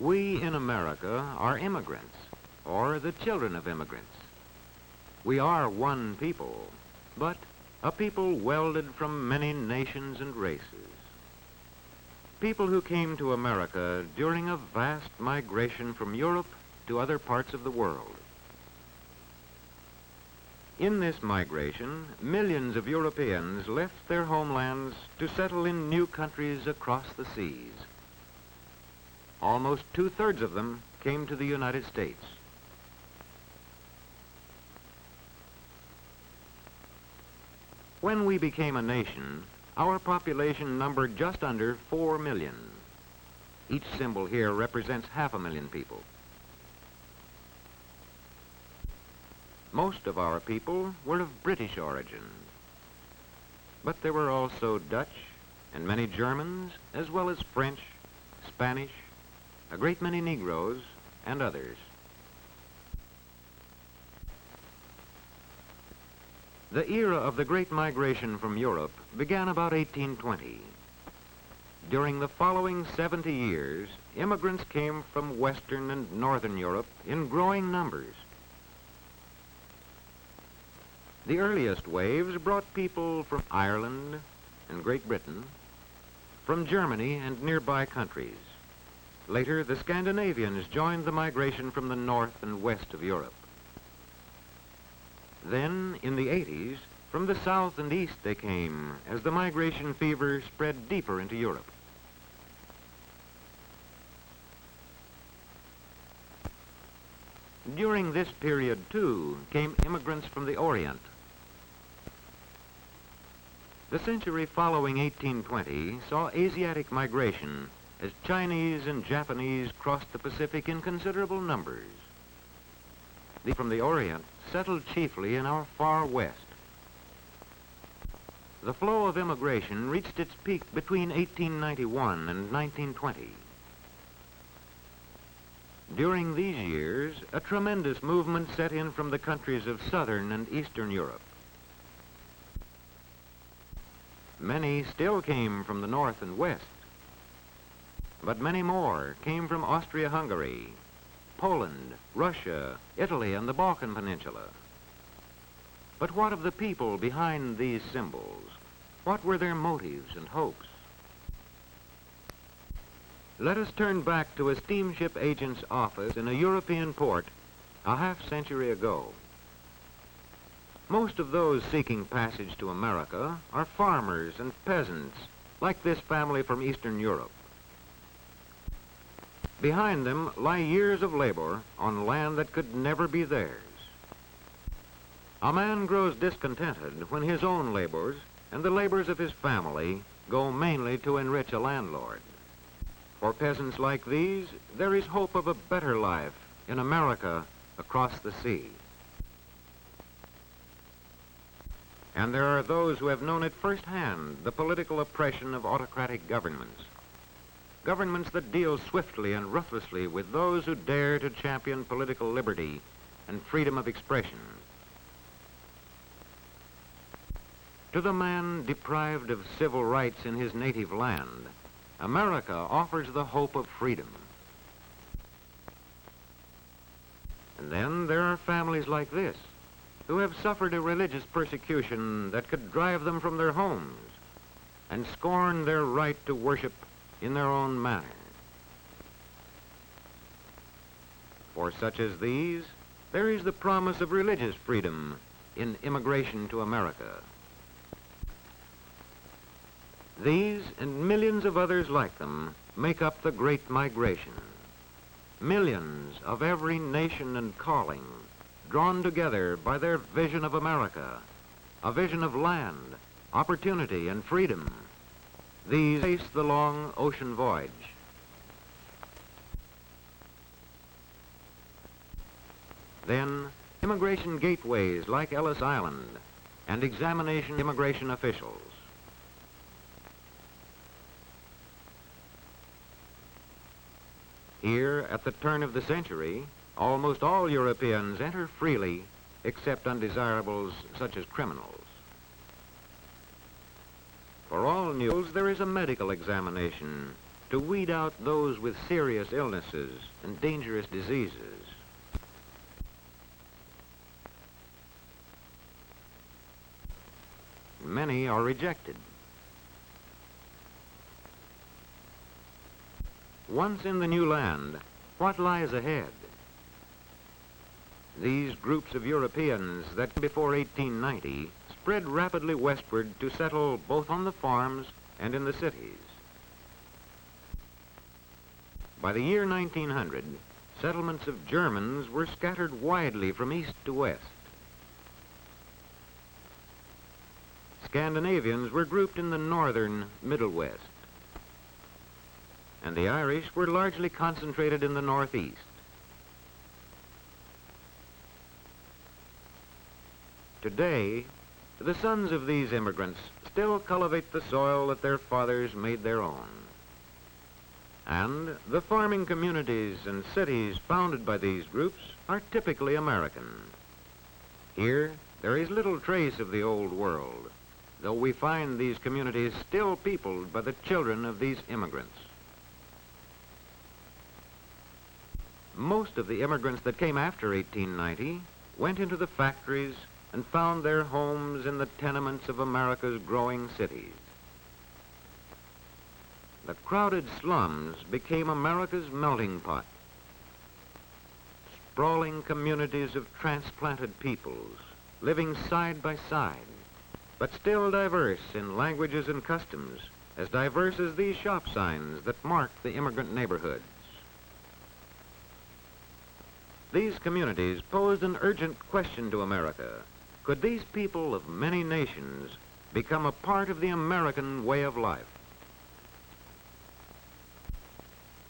We in America are immigrants, or the children of immigrants. We are one people, but a people welded from many nations and races. People who came to America during a vast migration from Europe to other parts of the world. In this migration, millions of Europeans left their homelands to settle in new countries across the seas. Almost two-thirds of them came to the United States. When we became a nation, our population numbered just under 4 million. Each symbol here represents 500,000 people. Most of our people were of British origin, but there were also Dutch and many Germans, as well as French, Spanish, a great many Negroes, and others. The era of the Great Migration from Europe began about 1820. During the following 70 years, immigrants came from Western and Northern Europe in growing numbers. The earliest waves brought people from Ireland and Great Britain, from Germany and nearby countries. Later, the Scandinavians joined the migration from the north and west of Europe. Then, in the 80s, from the south and east they came as the migration fever spread deeper into Europe. During this period, too, came immigrants from the Orient. The century following 1820 saw Asiatic migration as Chinese and Japanese crossed the Pacific in considerable numbers. These from the Orient settled chiefly in our far west. The flow of immigration reached its peak between 1891 and 1920. During these years, a tremendous movement set in from the countries of Southern and Eastern Europe. Many still came from the north and west, but many more came from Austria-Hungary, Poland, Russia, Italy, and the Balkan Peninsula. But what of the people behind these symbols? What were their motives and hopes? Let us turn back to a steamship agent's office in a European port a half-century ago. Most of those seeking passage to America are farmers and peasants, like this family from Eastern Europe. Behind them lie years of labor on land that could never be theirs. A man grows discontented when his own labors and the labors of his family go mainly to enrich a landlord. For peasants like these, there is hope of a better life in America across the sea. And there are those who have known at firsthand the political oppression of autocratic governments. Governments that deal swiftly and ruthlessly with those who dare to champion political liberty and freedom of expression. To the man deprived of civil rights in his native land, America offers the hope of freedom. And then there are families like this, who have suffered a religious persecution that could drive them from their homes and scorn their right to worship in their own manner. For such as these, there is the promise of religious freedom in immigration to America. These and millions of others like them make up the Great Migration. Millions of every nation and calling, drawn together by their vision of America, a vision of land, opportunity, and freedom. These face the long ocean voyage. Then, immigration gateways like Ellis Island and examination immigration officials. Here, at the turn of the century, almost all Europeans enter freely, except undesirables such as criminals. For all mules, there is a medical examination to weed out those with serious illnesses and dangerous diseases. Many are rejected. Once in the new land, what lies ahead? These groups of Europeans that before 1890 spread rapidly westward to settle both on the farms and in the cities. By the year 1900, settlements of Germans were scattered widely from east to west. Scandinavians were grouped in the northern Middle West, and the Irish were largely concentrated in the northeast. Today, the sons of these immigrants still cultivate the soil that their fathers made their own. And the farming communities and cities founded by these groups are typically American. Here, there is little trace of the old world, though we find these communities still peopled by the children of these immigrants. Most of the immigrants that came after 1890 went into the factories and found their homes in the tenements of America's growing cities. The crowded slums became America's melting pot. Sprawling communities of transplanted peoples living side by side, but still diverse in languages and customs, as diverse as these shop signs that mark the immigrant neighborhoods. These communities posed an urgent question to America. Could these people of many nations become a part of the American way of life?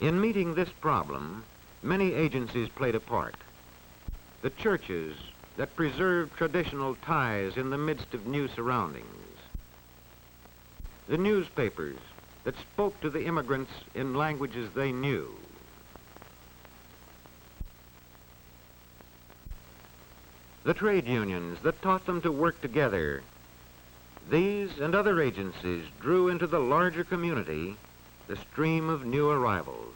In meeting this problem, many agencies played a part. The churches that preserved traditional ties in the midst of new surroundings. The newspapers that spoke to the immigrants in languages they knew. The trade unions that taught them to work together. These and other agencies drew into the larger community the stream of new arrivals.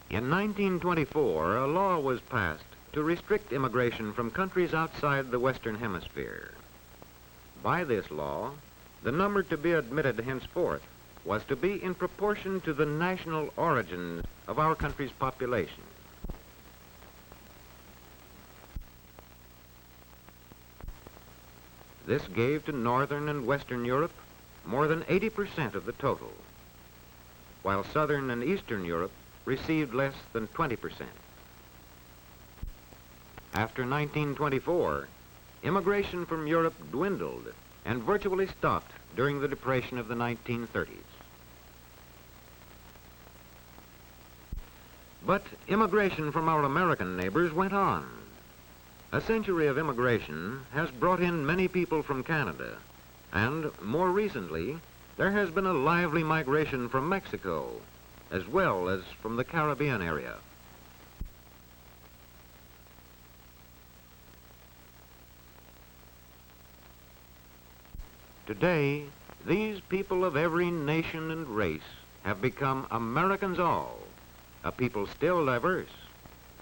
In 1924, a law was passed to restrict immigration from countries outside the Western Hemisphere. By this law, the number to be admitted henceforth was to be in proportion to the national origins of our country's population. This gave to Northern and Western Europe more than 80% of the total, while Southern and Eastern Europe received less than 20%. After 1924, immigration from Europe dwindled and virtually stopped during the Depression of the 1930s. But immigration from our American neighbors went on. A century of immigration has brought in many people from Canada, and more recently, there has been a lively migration from Mexico, as well as from the Caribbean area. Today, these people of every nation and race have become Americans all, a people still diverse,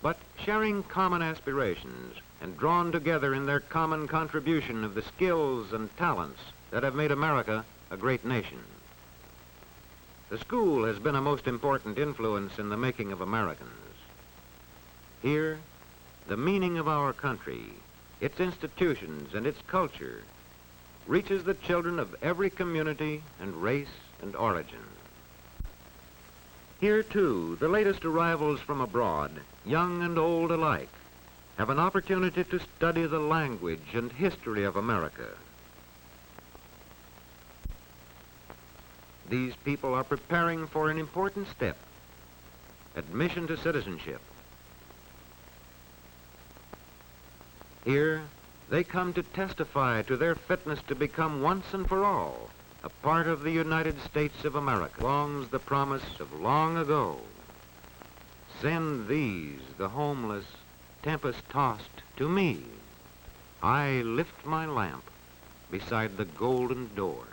but sharing common aspirations and drawn together in their common contribution of the skills and talents that have made America a great nation. The school has been a most important influence in the making of Americans. Here, the meaning of our country, its institutions and its culture, reaches the children of every community and race and origin. Here, too, the latest arrivals from abroad, young and old alike, have an opportunity to study the language and history of America. These people are preparing for an important step, admission to citizenship. Here, they come to testify to their fitness to become once and for all a part of the United States of America. Longs the promise of long ago. Send these, the homeless, tempest-tossed, to me. I lift my lamp beside the golden door.